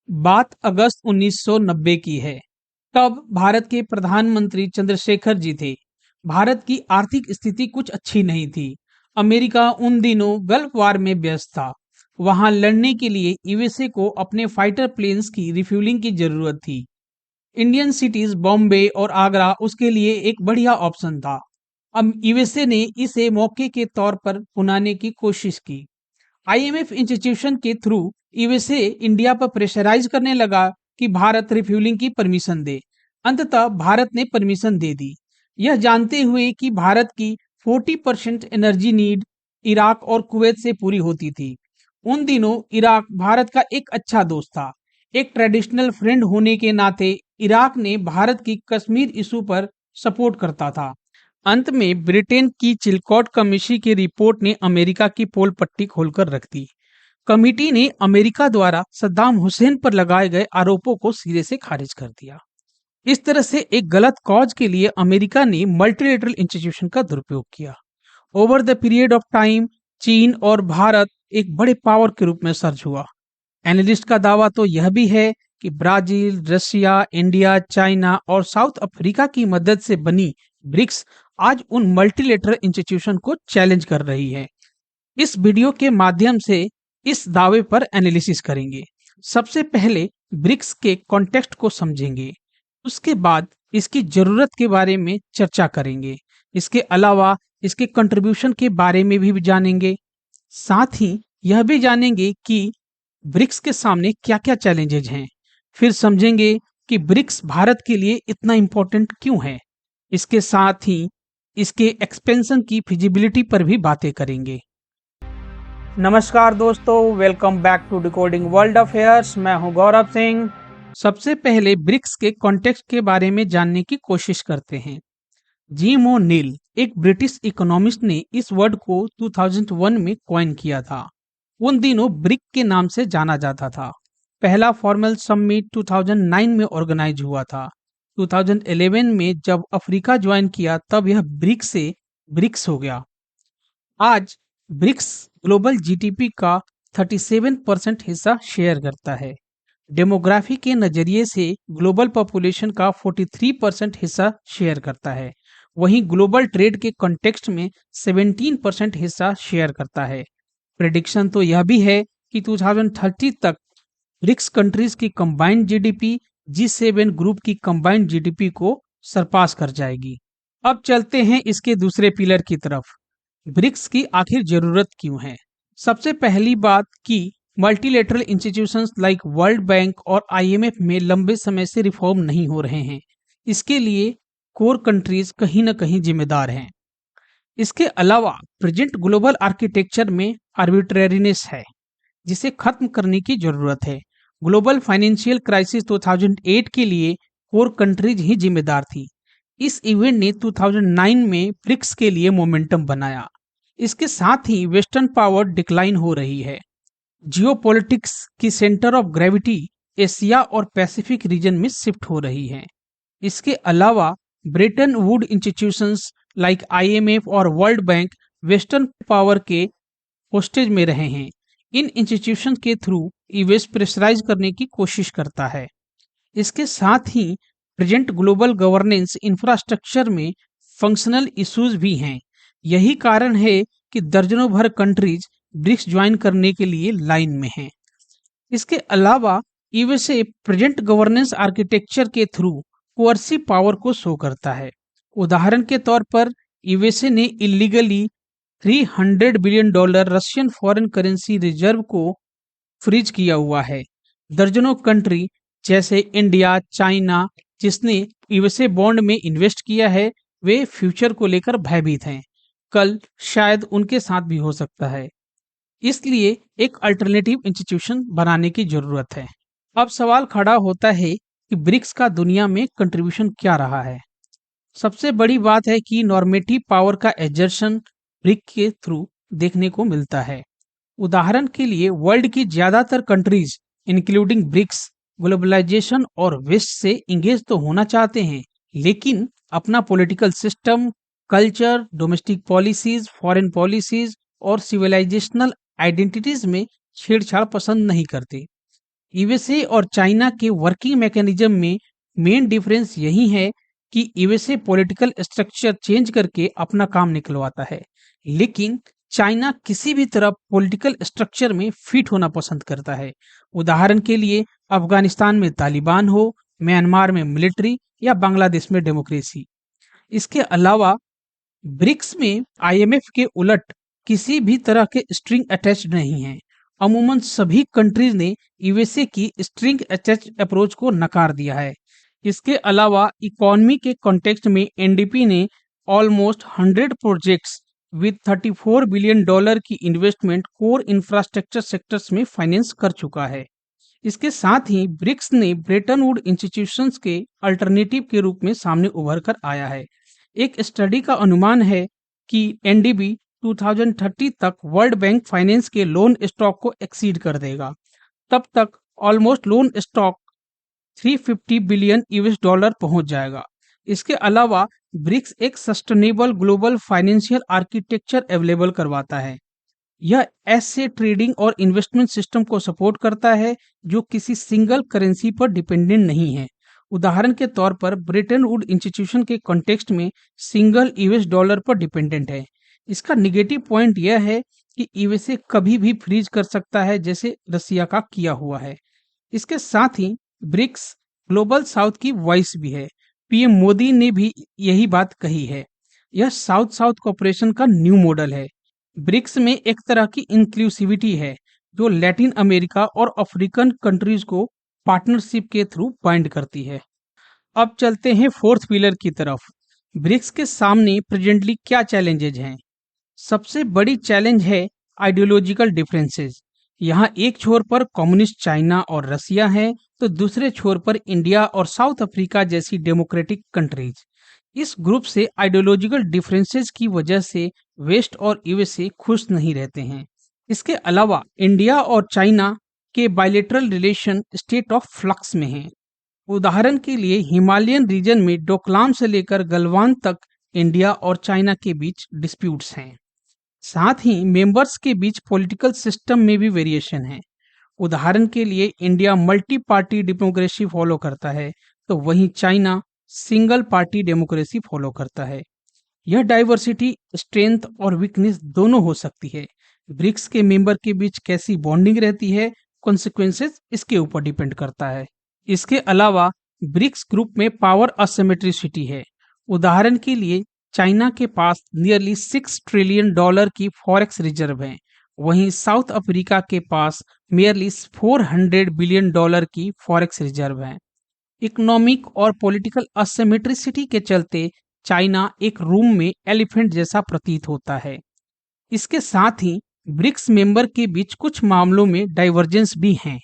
बात अगस्त 1990 की है। तब भारत के प्रधानमंत्री चंद्रशेखर जी थे। भारत की आर्थिक स्थिति कुछ अच्छी नहीं थी। अमेरिका उन दिनों गल्फ वार में व्यस्त था। वहां लड़ने के लिए यूएसए को अपने फाइटर प्लेन्स की रिफ्यूलिंग की जरूरत थी। इंडियन सिटीज बॉम्बे और आगरा उसके लिए एक बढ़िया ऑप्शन था। अब यूएसए ने इसे मौके के तौर पर भुनाने की कोशिश की। आईएमएफ इंस्टीट्यूशन के थ्रू यूएसए इंडिया पर प्रेशराइज करने लगा कि भारत रिफ्यूलिंग की परमिशन दे। अंततः भारत ने परमिशन दे दी, यह जानते हुए कि भारत की 40% एनर्जी नीड इराक और कुवैत से पूरी होती थी। उन दिनों इराक भारत का एक अच्छा दोस्त था। एक ट्रेडिशनल फ्रेंड होने के नाते इराक ने भारत की कश्मीर इशू पर सपोर्ट करता था। अंत में ब्रिटेन की चिलकॉट कमेटी की रिपोर्ट ने अमेरिका की पोल पट्टी खोलकर रख दी। कमेटी ने अमेरिका द्वारा सद्दाम हुसैन पर लगाए गए आरोपों को सिरे से खारिज कर दिया। इस तरह से एक गलत कॉज के लिए अमेरिका ने मल्टीलेटरल इंस्टीट्यूशन का दुरुपयोग किया। Over the period of time चीन और भारत एक बड़े पावर के रूप में सर्ज हुआ। एनालिस्ट का दावा तो यह भी है कि ब्राजील, रशिया, इंडिया, चाइना और साउथ अफ्रीका की मदद से बनी ब्रिक्स आज उन मल्टीलेटरल इंस्टीट्यूशन को चैलेंज कर रही है। इस वीडियो के माध्यम से इस दावे पर एनालिसिस करेंगे। सबसे पहले ब्रिक्स के कॉन्टेक्स्ट को समझेंगे, उसके बाद इसकी जरूरत के बारे में चर्चा करेंगे। इसके अलावा इसके कंट्रीब्यूशन के बारे में भी जानेंगे। साथ ही यह भी जानेंगे कि ब्रिक्स के सामने क्या-क्या चैलेंजेज हैं। फिर समझेंगे कि ब्रिक्स भारत के लिए इतना इम्पोर्टेंट क्यों है। इसके साथ ही इसके एक्सपेंशन की फिजिबिलिटी पर भी बातें करेंगे। नमस्कार दोस्तों, welcome back to decoding world affairs. मैं हूं गौरव सिंह। सबसे पहले ब्रिक्स के कॉन्टेक्स्ट के बारे में जानने की कोशिश करते हैं। जिम ओ नील, एक ब्रिटिश इकोनॉमिस्ट ने इस वर्ड को 2001 में कॉइन किया था। उन दिनों ब्रिक के नाम से जाना जाता था। पहला फॉर्मल समिट 2009 में ऑर्गेनाइज हुआ था। 2011 में जब अफ्रीका ज्वाइन किया तब यह ब्रिक से ब्रिक्स हो गया। आज ब्रिक्स ग्लोबल जीडीपी का 37% हिस्सा शेयर करता है। डेमोग्राफी के नजरिए से ग्लोबल पॉपुलेशन का 43% हिस्सा शेयर करता है। वहीं ग्लोबल ट्रेड के कॉन्टेक्स्ट में 17% हिस्सा शेयर करता है। प्रेडिक्शन तो यह भी है कि 2030 तक ब्रिक्स कंट्रीज की कंबाइंड जीडीपी G7 ग्रुप की कंबाइंड जीडीपी को सरपास कर जाएगी। अब चलते हैं इसके दूसरे पिलर की तरफ। ब्रिक्स की आखिर जरूरत क्यों है? सबसे पहली बात कि multilateral institutions like world bank और आईएमएफ में लंबे समय से रिफॉर्म नहीं हो रहे हैं। इसके लिए कोर कंट्रीज कहीं ना कहीं जिम्मेदार हैं। इसके अलावा प्रेजेंट ग्लोबल आर्किटेक्चर में आर्बिट्रेरीनेस है, जिसे खत्म करने की जरूरत है। ग्लोबल फाइनेंशियल क्राइसिस 2008 के लिए कोर कंट्रीज ही जिम्मेदार थी। इस इवेंट ने 2009 में ब्रिक्स के लिए मोमेंटम बनाया। इसके साथ ही वेस्टर्न पावर डिक्लाइन हो रही है। जियोपॉलिटिक्स की सेंटर ऑफ ग्रेविटी एशिया और पैसिफिक रीजन में शिफ्ट हो रही है। इसके अलावा Brayton would institutions like IMF और वर्ल्ड बैंक वेस्टर्न पावर के होस्टेज में रहे हैं। इन इंस्टीट्यूशन के थ्रू यूएस प्रेशराइज करने की कोशिश करता है। इसके साथ ही प्रेजेंट ग्लोबल गवर्नेंस इंफ्रास्ट्रक्चर में फंक्शनल इश्यूज भी हैं। यही कारण है कि दर्जनों भर कंट्रीज ब्रिक्स ज्वाइन करने के लिए लाइन में हैं। इसके अलावा यूएसए प्रेजेंट गवर्नेंस आर्किटेक्चर के थ्रू कोअर्सिव पावर को शो करता है। उदाहरण के तौर पर यूएसए ने illegally $300 billion Russian foreign currency reserve को फ्रीज किया हुआ है। दर्जनों कंट्री जैसे इंडिया, चाइना, जिसने यूएसए बॉन्ड में इन्वेस्ट किया है, वे फ्यूचर को लेकर भयभीत हैं। कल शायद उनके साथ भी हो सकता है। इसलिए एक अल्टरनेटिव इंस्टीट्यूशन बनाने की जरूरत है। अब सवाल खड़ा होता है कि ब्रिक्स का दुनिया में कंट्रीब्यूशन क्या रहा है। सबसे बड़ी बात है कि नॉर्मेटिव पावर का एजर्शन ब्रिक के थ्रू देखने को मिलता है। उदाहरण के लिए वर्ल्ड की ज्यादातर कंट्रीज इंक्लूडिंग ब्रिक्स ग्लोबलाइजेशन और वेस्ट से इंगेज तो होना चाहते हैं, लेकिन अपना political system, culture, domestic policies, foreign policies और सिविलाइजेशनल आइडेंटिटीज में छेड़छाड़ पसंद नहीं करते। यूएसए और चाइना के वर्किंग मैकेनिज्म में मेन डिफरेंस यही है कि यूएसए पॉलिटिकल स्ट्रक्चर चेंज करके अपना काम निकलवाता है, लेकिन चाइना किसी भी तरह पॉलिटिकल स्ट्रक्चर में फिट होना पसंद करता है। उदाहरण के लिए अफगानिस्तान में तालिबान हो, म्यांमार में मिलिट्री या बांग्लादेश में डेमोक्रेसी। इसके अलावा ब्रिक्स में आईएमएफ के उलट किसी भी तरह के स्ट्रिंग अटैच्ड नहीं है। अमूमन सभी कंट्रीज ने यूएसए की स्ट्रिंग अटैच्ड अप्रोच को नकार दिया है। इसके अलावा इकोनॉमी के कॉन्टेक्स्ट में एनडीपी ने ऑलमोस्ट 100 प्रोजेक्ट्स विद $34 बिलियन की इन्वेस्टमेंट कोर इंफ्रास्ट्रक्चर सेक्टर्स में फाइनेंस कर चुका है। इसके साथ ही ब्रिक्स ने ब्रेटन वुड इंस्टीट्यूशंस के अल्टरनेटिव के रूप में सामने उभर कर आया है। एक स्टडी का अनुमान है कि एनडीबी 2030 तक वर्ल्ड बैंक फाइनेंस के लोन स्टॉक को एक्सीड कर देगा। तब तक ऑलमोस्ट लोन स्टॉक $350 बिलियन पहुंच जाएगा। इसके अलावा ब्रिक्स एक sustainable global financial architecture available करवाता है। यह ऐसे ट्रेडिंग और इन्वेस्टमेंट सिस्टम को सपोर्ट करता है जो किसी सिंगल करेंसी पर डिपेंडेंट नहीं है। उदाहरण के तौर पर ब्रेटन वुड इंस्टीट्यूशन के कॉन्टेक्स्ट में सिंगल यूएस डॉलर पर डिपेंडेंट है। इसका निगेटिव पॉइंट यह है कि यूएसए कभी भी फ्रीज कर सकता है, जैसे रसिया का किया हुआ है। इसके साथ ही ब्रिक्स ग्लोबल साउथ की वॉइस भी है। पीएम मोदी ने भी यही बात कही है। यह साउथ साउथ कोऑपरेशन का न्यू मॉडल है। ब्रिक्स में एक तरह की इंक्लूसिविटी है जो लैटिन अमेरिका और अफ्रीकन कंट्रीज को पार्टनरशिप के थ्रू बाइंड करती है। अब चलते हैं फोर्थ पिलर की तरफ। ब्रिक्स के सामने प्रेजेंटली क्या चैलेंजेज हैं? सबसे बड़ी चैलेंज है आइडियोलॉजिकल डिफरेंसेस। यहाँ एक छोर पर कम्युनिस्ट चाइना और रसिया है, तो दूसरे छोर पर इंडिया और साउथ अफ्रीका जैसी डेमोक्रेटिक कंट्रीज। इस ग्रुप से आइडियोलॉजिकल डिफरेंसेस की वजह से वेस्ट और यूएसए खुश नहीं रहते हैं। इसके अलावा इंडिया और चाइना के bilateral relation state of flux में हैं। उदाहरण के लिए हिमालयन रीजन में डोकलाम से लेकर गलवान तक इंडिया और चाइना के बीच डिस्प्यूट्स हैं। साथ ही मेंबर्स के बीच पॉलिटिकल सिस्टम में भी वेरिएशन है। उदाहरण के लिए India multi party democracy follow करता है, तो वहीं China single party democracy follow करता है। यह डाइवर्सिटी स्ट्रेंथ और वीकनेस दोनों हो सकती है। ब्रिक्स के मेंबर के बीच कैसी बॉन्डिंग रहती है, कॉन्सिक्वेंसेस इसके ऊपर डिपेंड करता है। इसके अलावा ब्रिक्स ग्रुप में पावर असिमेट्रिसिटी है। उदाहरण के लिए चाइना के पास नियरली $6 ट्रिलियन की फॉरेक्स रिजर्व है, वहीं साउथ अफ्रीका के पास नियरली $400 बिलियन की फॉरेक्स रिजर्व है। इकोनॉमिक और पॉलिटिकल असिमेट्रिसिटी के चलते चाइना एक रूम में एलिफेंट जैसा प्रतीत होता है। इसके साथ ही ब्रिक्स मेंबर के बीच कुछ मामलों में डाइवर्जेंस भी हैं।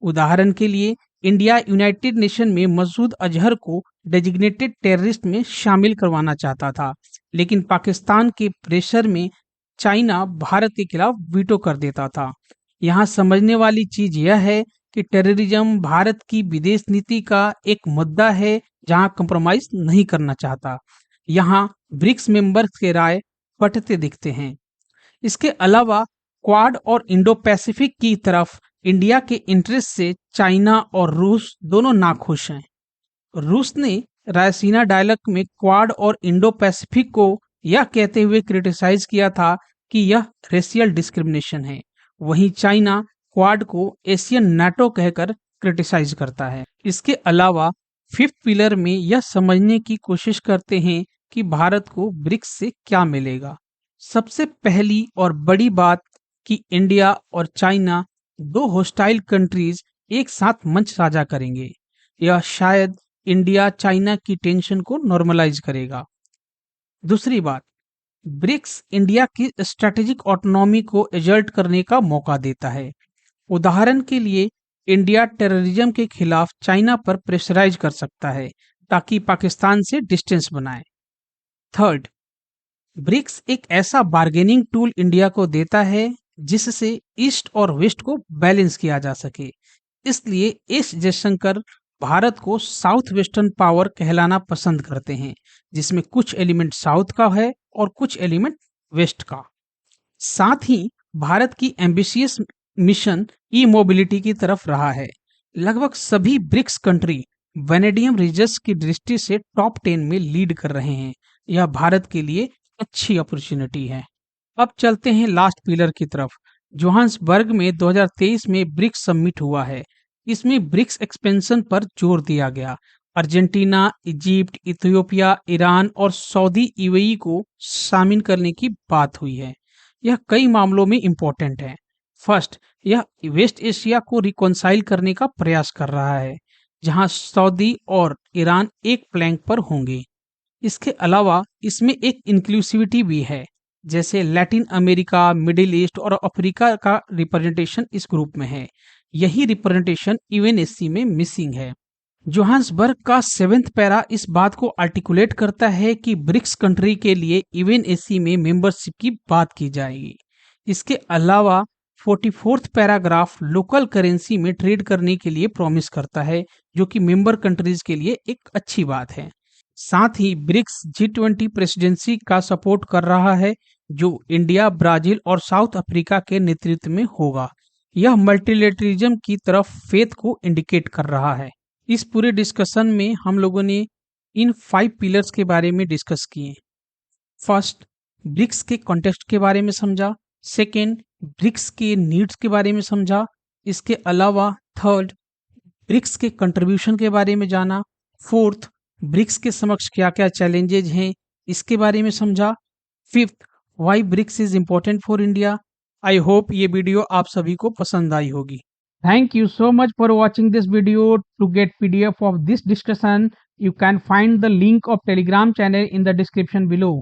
उदाहरण के लिए इंडिया यूनाइटेड नेशन में मसूद अजहर को डेजिग्नेटेड टेररिस्ट में शामिल करवाना चाहता था, लेकिन पाकिस्तान के प्रेशर में चाइना भारत के खिलाफ वीटो कर देता था। यहाँ समझने वाली चीज यह है कि टेररिज्म भारत की विदेश नीति का एक मुद्दा है जहाँ कंप्रोमाइज नहीं करना चाहता। यहाँ ब्रिक्स मेंबर्स के राय बंटते दिखते हैं। इसके अलावा क्वाड और इंडो पैसिफिक की तरफ इंडिया के इंटरेस्ट से चाइना और रूस दोनों नाखुश हैं। रूस ने रायसीना डायलॉग में क्वाड और इंडो पैसिफिक को यह कहते हुए क्रिटिसाइज किया था कि यह रेशियल डिस्क्रिमिनेशन है, वहीं चाइना क्वाड को एशियन नाटो कहकर क्रिटिसाइज करता है। इसके अलावा फिफ्थ पिलर में यह समझने की कोशिश करते हैं कि भारत को ब्रिक्स से क्या मिलेगा। सबसे पहली और बड़ी बात कि इंडिया और चाइना दो होस्टाइल कंट्रीज एक साथ मंच साझा करेंगे। यह शायद इंडिया चाइना की टेंशन को नॉर्मलाइज करेगा। दूसरी बात, ब्रिक्स इंडिया की स्ट्रेटेजिक ऑटोनॉमी को एजर्ट करने का मौका देता है। उदाहरण के लिए इंडिया टेररिज्म के खिलाफ चाइना पर प्रेशराइज कर सकता है ताकि पाकिस्तान से डिस्टेंस बनाए। थर्ड, ब्रिक्स एक ऐसा बार्गेनिंग टूल इंडिया को देता है जिससे ईस्ट और वेस्ट को बैलेंस किया जा सके। इसलिए एस जयशंकर भारत को साउथ वेस्टर्न पावर कहलाना पसंद करते हैं, जिसमें कुछ एलिमेंट साउथ का है और कुछ एलिमेंट वेस्ट का। साथ ही भारत की एम्बिशियस मिशन ई मोबिलिटी की तरफ रहा है। लगभग सभी ब्रिक्स कंट्री वेनेडियम रिजर्व्स की दृष्टि से टॉप 10 में लीड कर रहे हैं। यह भारत के लिए अच्छी अपॉर्चुनिटी है। अब चलते हैं लास्ट पिलर की तरफ। जोहान्सबर्ग में 2023 में ब्रिक्स समिट हुआ है। इसमें ब्रिक्स एक्सपेंशन पर जोर दिया गया। अर्जेंटीना, इजिप्ट, इथियोपिया, ईरान और सऊदी यूएई को शामिल करने की बात हुई है। यह कई मामलों में इम्पोर्टेंट है। फर्स्ट, यह वेस्ट एशिया को रिकॉन्साइल करने का प्रयास कर रहा है, जहां सऊदी और ईरान एक प्लैंक पर होंगे। इसके अलावा इसमें एक इंक्लूसिविटी भी है, जैसे लैटिन अमेरिका, मिडिल ईस्ट और अफ्रीका का रिप्रेजेंटेशन इस ग्रुप में है। यही रिप्रेजेंटेशन यूएनएससी में मिसिंग है। जोहान्सबर्ग का 7th पैरा इस बात को आर्टिकुलेट करता है कि ब्रिक्स कंट्री के लिए यूएनएससी में मेंबरशिप की बात की जाएगी। इसके अलावा 44th पैराग्राफ लोकल करेंसी में ट्रेड करने के लिए प्रॉमिस करता है, जो कि मेंबर कंट्रीज के लिए एक अच्छी बात है। साथ ही ब्रिक्स G20 प्रेसिडेंसी का सपोर्ट कर रहा है, जो इंडिया, ब्राजील और साउथ अफ्रीका के नेतृत्व में होगा। यह मल्टीलेटरिज्म की तरफ फेथ को इंडिकेट कर रहा है। इस पूरे डिस्कशन में हम लोगों ने इन 5 पिलर्स के बारे में डिस्कस किए। फर्स्ट, ब्रिक्स के कॉन्टेक्स्ट के बारे में समझा। सेकेंड, ब्रिक्स के नीड्स के बारे में समझा। इसके अलावा थर्ड, ब्रिक्स के कंट्रीब्यूशन के बारे में जाना। फोर्थ, ब्रिक्स के समक्ष क्या क्या चैलेंजेज हैं, इसके बारे में समझा। Fifth, why BRICS is important for India. I hope ये वीडियो आप सभी को पसंद आई होगी। Thank you so much for watching this video. To get PDF of this discussion, you can find the link of Telegram channel in the description below.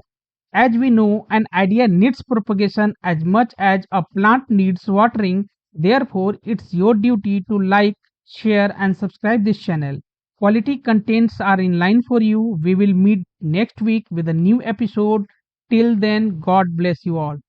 As we know, an idea needs propagation as much as a plant needs watering. Therefore, it's your duty to like, share and subscribe this channel. Quality contents are in line for you. We will meet next week with a new episode. Till then, God bless you all.